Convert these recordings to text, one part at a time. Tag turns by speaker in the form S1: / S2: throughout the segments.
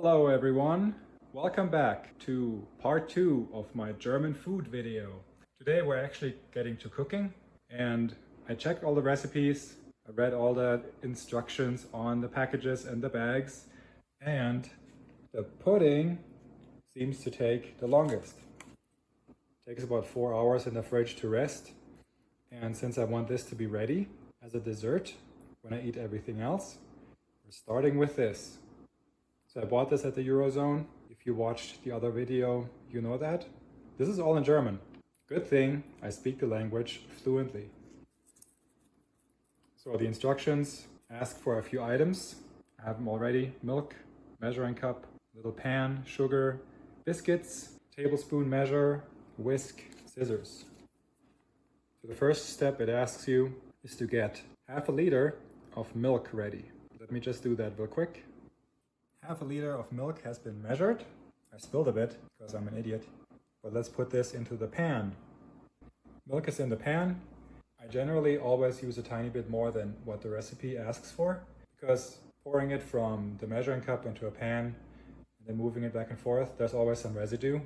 S1: Hello everyone, welcome back to part 2 of my German food video. Today we're actually getting to cooking and I checked all the recipes, I read all the instructions on the packages and the bags, and the pudding seems to take the longest. It takes about 4 hours in the fridge to rest, and since I want this to be ready as a dessert when I eat everything else, we're starting with this. So I bought this at the Eurozone. If you watched the other video, you know that. This is all in German. Good thing I speak the language fluently. So the instructions ask for a few items. I have them already. Milk, measuring cup, little pan, sugar, biscuits, tablespoon measure, whisk, scissors. So the first step it asks you is to get half a liter of milk ready. Let me just do that real quick. Half a liter of milk has been measured. I spilled a bit because I'm an idiot. But let's put this into the pan. Milk is in the pan. I generally always use a tiny bit more than what the recipe asks for, because pouring it from the measuring cup into a pan and then moving it back and forth, there's always some residue.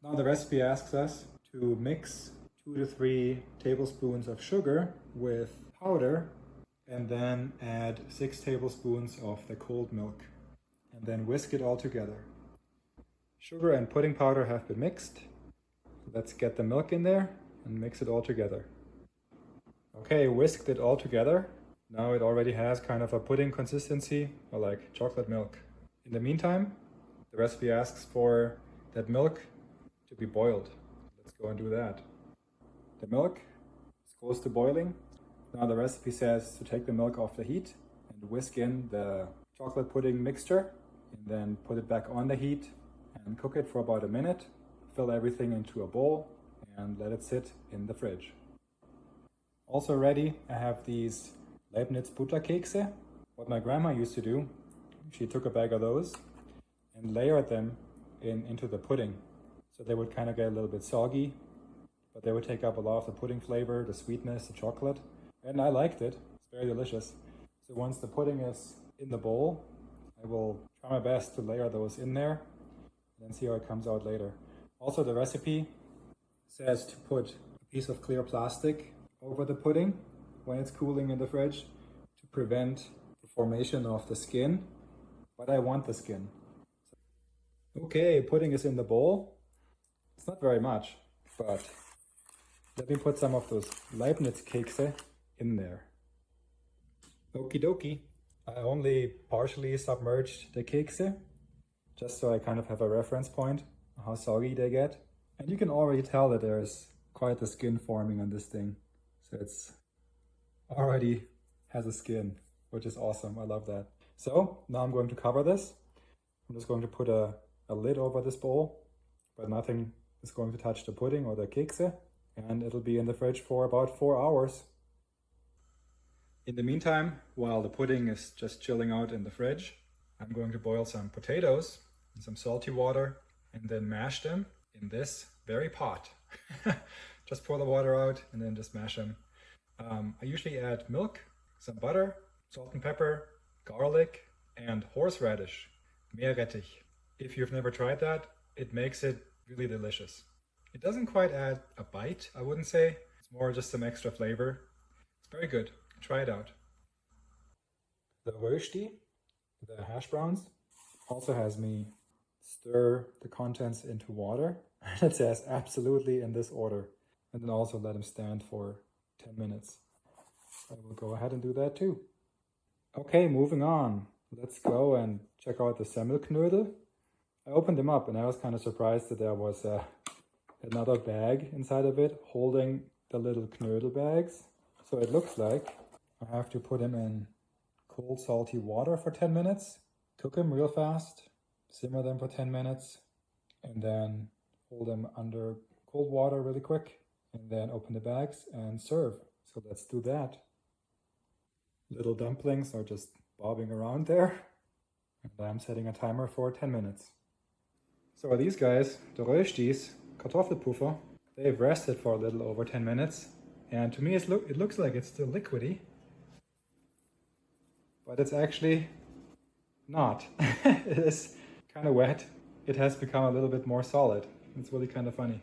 S1: Now the recipe asks us to mix 2 to 3 tablespoons of sugar with powder and then add 6 tablespoons of the cold milk. And then whisk it all together. Sugar and pudding powder have been mixed. Let's get the milk in there and mix it all together. Okay, whisked it all together. Now it already has kind of a pudding consistency, or like chocolate milk. In the meantime, the recipe asks for that milk to be boiled. Let's go and do that. The milk is close to boiling. Now the recipe says to take the milk off the heat and whisk in the chocolate pudding mixture, and then put it back on the heat and cook it for about a minute. Fill everything into a bowl and let it sit in the fridge. Also ready, I have these Leibniz Butterkekse. What my grandma used to do, she took a bag of those and layered them into the pudding. So they would kind of get a little bit soggy, but they would take up a lot of the pudding flavor, the sweetness, the chocolate. And I liked it. It's very delicious. So once the pudding is in the bowl, I will try my best to layer those in there and then see how it comes out later. Also, the recipe says to put a piece of clear plastic over the pudding when it's cooling in the fridge to prevent the formation of the skin, but I want the skin. Okay, pudding is in the bowl. It's not very much, but let me put some of those Leibniz Kekse in there. Okie dokie. I only partially submerged the kekse, just so I kind of have a reference point on how soggy they get. And you can already tell that there's quite a skin forming on this thing. So it's already has a skin, which is awesome. I love that. So now I'm going to cover this. I'm just going to put a lid over this bowl, but nothing is going to touch the pudding or the kekse. And it'll be in the fridge for about 4 hours. In the meantime, while the pudding is just chilling out in the fridge, I'm going to boil some potatoes in some salty water and then mash them in this very pot. Just pour the water out and then just mash them. I usually add milk, some butter, salt and pepper, garlic, and horseradish, Meerrettich. If you've never tried that, it makes it really delicious. It doesn't quite add a bite, I wouldn't say. It's more just some extra flavor. It's very good. Try it out. The rösti, the hash browns, also has me stir the contents into water. It says absolutely in this order. And then also let them stand for 10 minutes. I will go ahead and do that too. Okay, moving on. Let's go and check out the Semmelknödel. I opened them up and I was kind of surprised that there was another bag inside of it holding the little knödel bags. So it looks like I have to put them in cold salty water for 10 minutes, cook them real fast, simmer them for 10 minutes, and then hold them under cold water really quick, and then open the bags and serve. So let's do that. Little dumplings are just bobbing around there, and I'm setting a timer for 10 minutes. So these guys, the Röstis, Kartoffelpuffer, they've rested for a little over 10 minutes. And to me it looks like it's still liquidy, but it's actually not. It is kind of wet. It has become a little bit more solid. It's really kind of funny.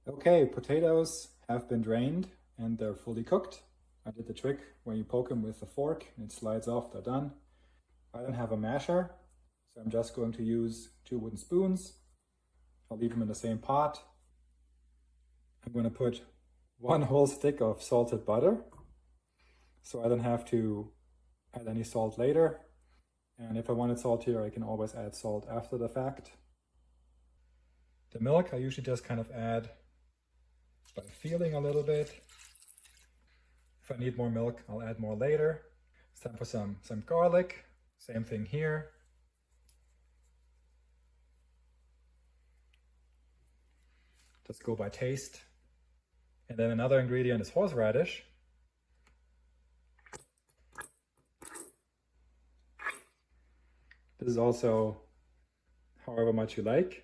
S1: Okay, potatoes have been drained and they're fully cooked. I did the trick when you poke them with a fork and it slides off, they're done. I don't have a masher, so I'm just going to use 2 wooden spoons. I'll leave them in the same pot. I'm going to put 1 whole stick of salted butter, so I don't have to add any salt later. And if I want it saltier, I can always add salt after the fact. The milk I usually just kind of add by feeling a little bit. If I need more milk, I'll add more later. It's time for some garlic. Same thing here. Just go by taste. And then another ingredient is horseradish. This is also however much you like.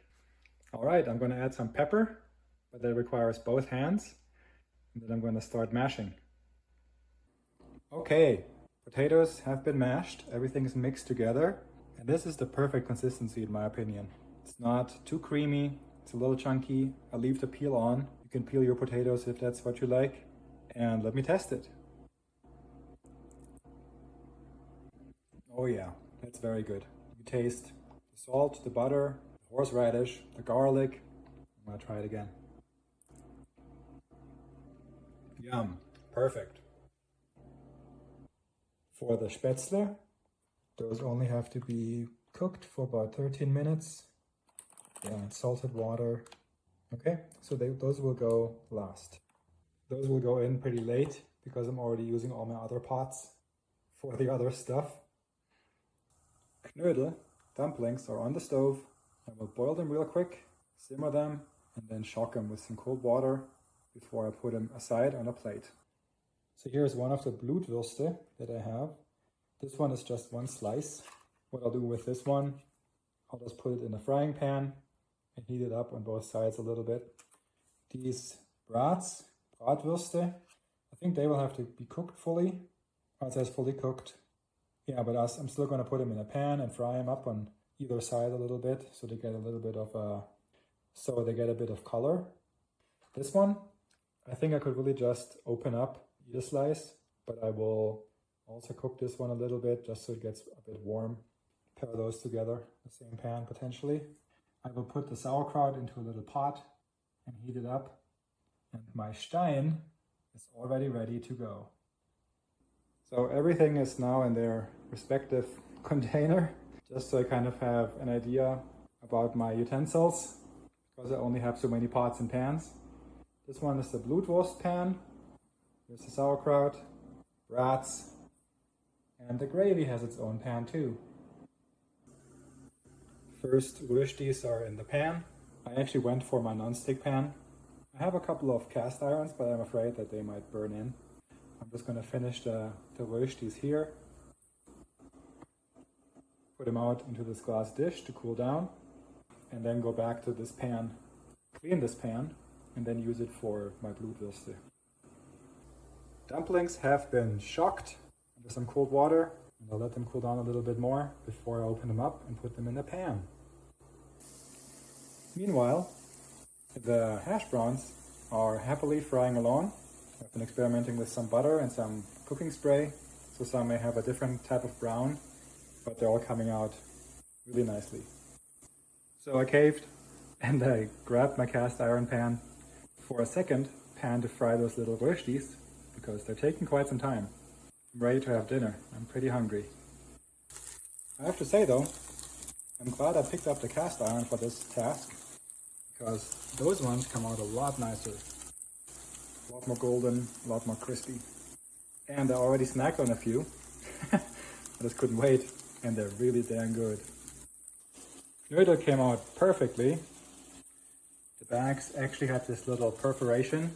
S1: All right, I'm going to add some pepper, but that requires both hands. And then I'm going to start mashing. Okay, potatoes have been mashed. Everything is mixed together. And this is the perfect consistency in my opinion. It's not too creamy. It's a little chunky. I'll leave the peel on. You can peel your potatoes if that's what you like. And let me test it. Oh yeah, that's very good. You taste the salt, the butter, the horseradish, the garlic. I'm gonna try it again. Yum, perfect. For the spätzle, those only have to be cooked for about 13 minutes. Yeah, salted water. Okay, so those will go last. Those will go in pretty late because I'm already using all my other pots for the other stuff. Knödel, dumplings, are on the stove. I will boil them real quick, simmer them, and then shock them with some cold water before I put them aside on a plate. So here's one of the Blutwürste that I have. This one is just 1 slice. What I'll do with this one, I'll just put it in a frying pan and heat it up on both sides a little bit. These Bratwürste, I think they will have to be cooked fully. Oh, it says fully cooked. Yeah, but I'm still going to put them in a pan and fry them up on either side a little bit so they get a little bit of a bit of color. This one, I think I could really just open up, eat a slice, but I will also cook this one a little bit just so it gets a bit warm. Pair those together in the same pan potentially. I will put the sauerkraut into a little pot and heat it up. And my Stein is already ready to go. So everything is now in their respective container, just so I kind of have an idea about my utensils, because I only have so many pots and pans. This one is the Blutwurst pan. Here's the sauerkraut, brats, and the gravy has its own pan too. First, Röstis are in the pan. I actually went for my non-stick pan. I have a couple of cast irons, but I'm afraid that they might burn in. I'm just going to finish the Röstis here. Put them out into this glass dish to cool down. And then go back to this pan, clean this pan, and then use it for my Blutwürste. Dumplings have been shocked under some cold water. And I'll let them cool down a little bit more before I open them up and put them in the pan. Meanwhile, the hash browns are happily frying along. I've been experimenting with some butter and some cooking spray, so some may have a different type of brown, but they're all coming out really nicely. So I caved and I grabbed my cast iron pan for a second pan to fry those little Röstis, because they're taking quite some time. I'm ready to have dinner. I'm pretty hungry. I have to say though, I'm glad I picked up the cast iron for this task, because those ones come out a lot nicer. A lot more golden, a lot more crispy. And I already snacked on a few. I just couldn't wait, and they're really damn good. Knödel came out perfectly. The bags actually had this little perforation,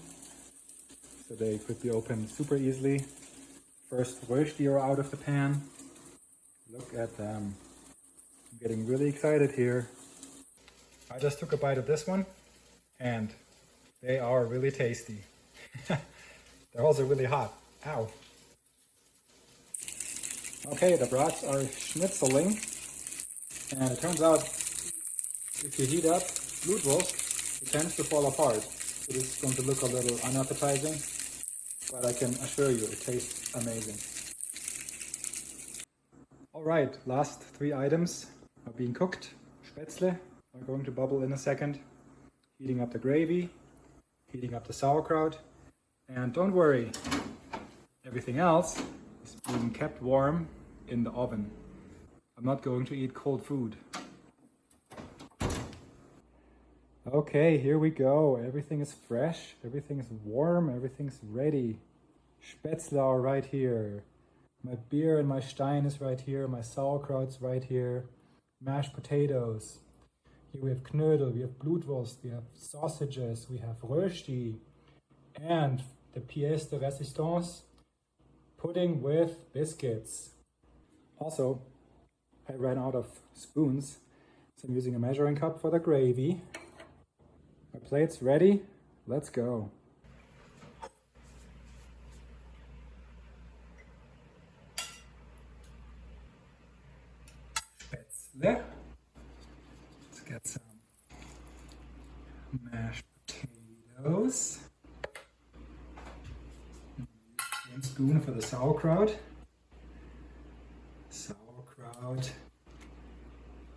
S1: so they could be opened super easily. First Rösti are out of the pan. Look at them. I'm getting really excited here. I just took a bite of this one, and they are really tasty. They're also really hot. Ow. Okay, the brats are schnitzeling, and it turns out if you heat up Blutwurst, it tends to fall apart. So this is going to look a little unappetizing, but I can assure you it tastes amazing. Alright, last three items are being cooked. Spätzle are going to bubble in a second. Heating up the gravy, heating up the sauerkraut, and don't worry, everything else is being kept warm in the oven. I'm not going to eat cold food. Okay, here we go. Everything is fresh, everything is warm, everything's ready. Spätzle are right here. My beer and my Stein is right here. My sauerkraut's right here. Mashed potatoes. Here we have Knödel, we have Blutwurst, we have sausages, we have Rösti, and the pièce de résistance, pudding with biscuits. Also, I ran out of spoons, so I'm using a measuring cup for the gravy. My plate's ready. Let's go. Spätzle. Let's get some mashed potatoes. One spoon for the sauerkraut. Sauerkraut.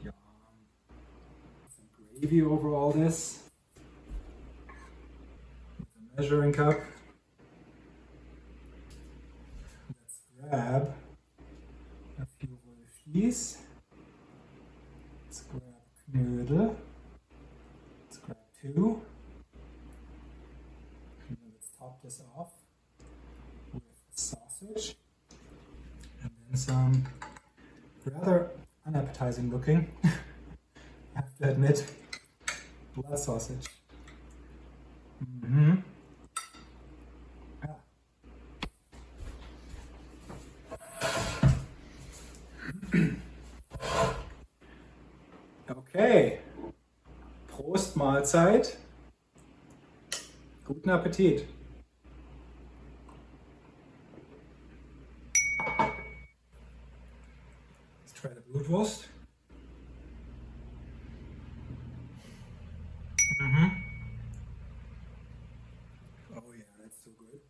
S1: Yum. Some gravy over all this. With a measuring cup. Let's grab a few Röstis. Let's grab Knödel. Let's grab two. And then let's top this off with sausage. And then some rather unappetizing looking, I have to admit, blood sausage. Mm-hmm. Okay, Prost Mahlzeit, guten Appetit. Let's try the Blutwurst. Oh yeah, that's so good.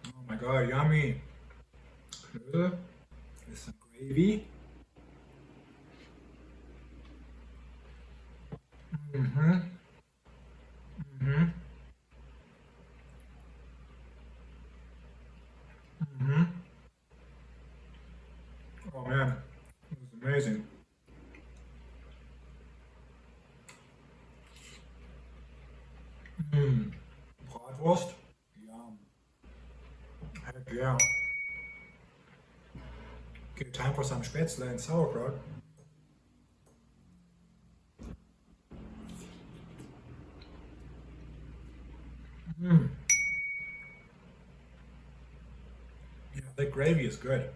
S1: Oh my god, yummy. Knödel with some gravy. Mm-hmm. Mm-hmm. Mm-hmm. Oh man, it was amazing. Mmm. Bratwurst? Yum. Heck yeah. Okay, time for some Spätzle and sauerkraut. Mmm. Yeah, that gravy is good.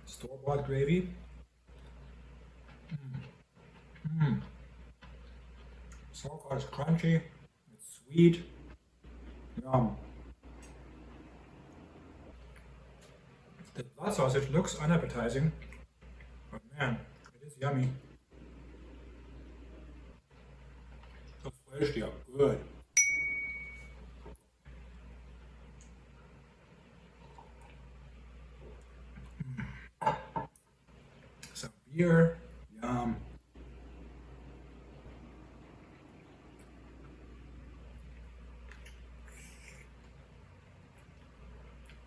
S1: Store-bought gravy. Mmm. Sauerkraut is crunchy. It's sweet. Yum. The blood sausage looks unappetizing, but man, it is yummy. Those Rösti are good. Some beer, yum.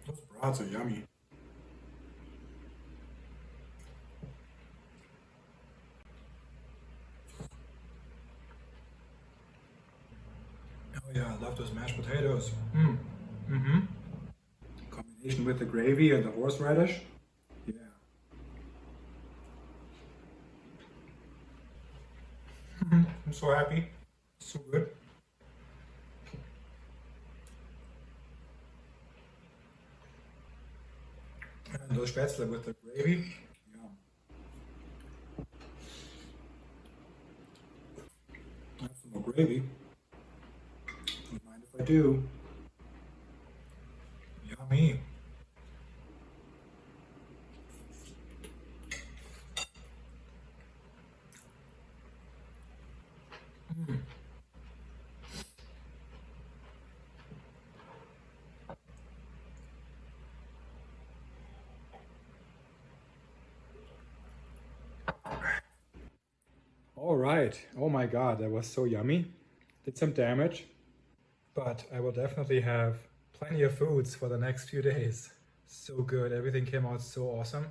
S1: Those brats are yummy. Oh yeah, I love those mashed potatoes. Mm-hmm. Combination with the gravy and the horseradish. Yeah. I'm so happy. So good. And those Spätzle with the gravy. Yum. Have some more gravy. Don't mind if I do. Yum. Yummy. All right. Oh my God, that was so yummy. Did some damage, but I will definitely have plenty of foods for the next few days. So good. Everything came out so awesome.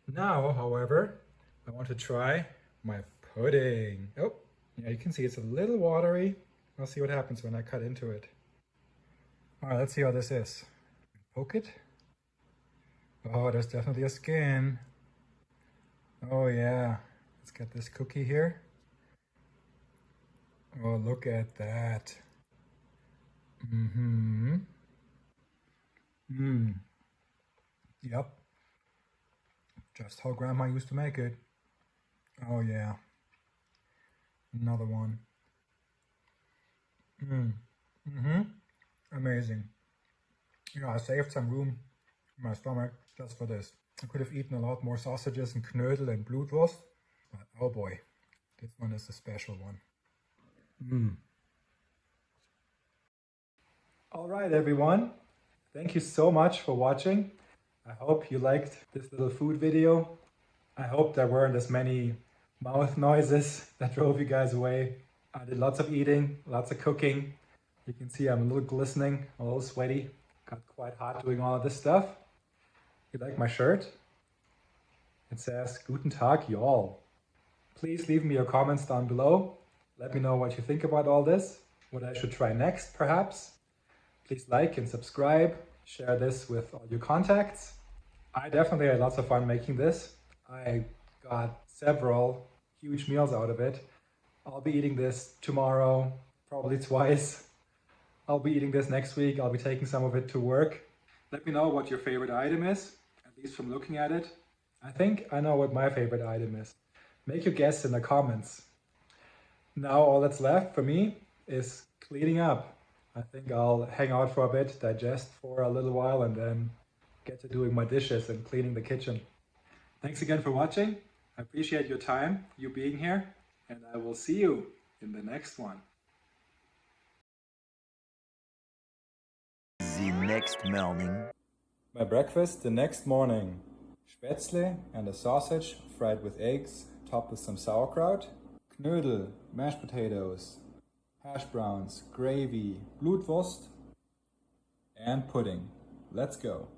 S1: Now, however, I want to try my pudding. Oh, yeah, you can see it's a little watery. I'll see what happens when I cut into it. All right, let's see how this is. Poke it. Oh, there's definitely a skin. Oh yeah. Let's get this cookie here. Oh, look at that. Mm-hmm. Mmm. Yep. Just how Grandma used to make it. Oh yeah. Another one. Mm. Mm-hmm. Amazing. You know, I saved some room in my stomach just for this. I could have eaten a lot more sausages and Knödel and Blutwurst, but oh boy, this one is a special one. Mm. All right, everyone. Thank you so much for watching. I hope you liked this little food video. I hope there weren't as many mouth noises that drove you guys away. I did lots of eating, lots of cooking. You can see I'm a little glistening, a little sweaty. Got quite hot doing all of this stuff. You like my shirt? It says, Guten Tag, y'all. Please leave me your comments down below. Let me know what you think about all this, what I should try next, perhaps. Please like and subscribe. Share this with all your contacts. I definitely had lots of fun making this. I got several huge meals out of it. I'll be eating this tomorrow, probably twice. I'll be eating this next week. I'll be taking some of it to work. Let me know what your favorite item is, at least from looking at it. I think I know what my favorite item is. Make your guess in the comments. Now all that's left for me is cleaning up. I think I'll hang out for a bit, digest for a little while, and then get to doing my dishes and cleaning the kitchen. Thanks again for watching. I appreciate your time, you being here, and I will see you in the next one.
S2: The next morning.
S1: My breakfast the next morning. Spätzle and a sausage fried with eggs, topped with some sauerkraut. Knödel, mashed potatoes, hash browns, gravy, Blutwurst, and pudding. Let's go.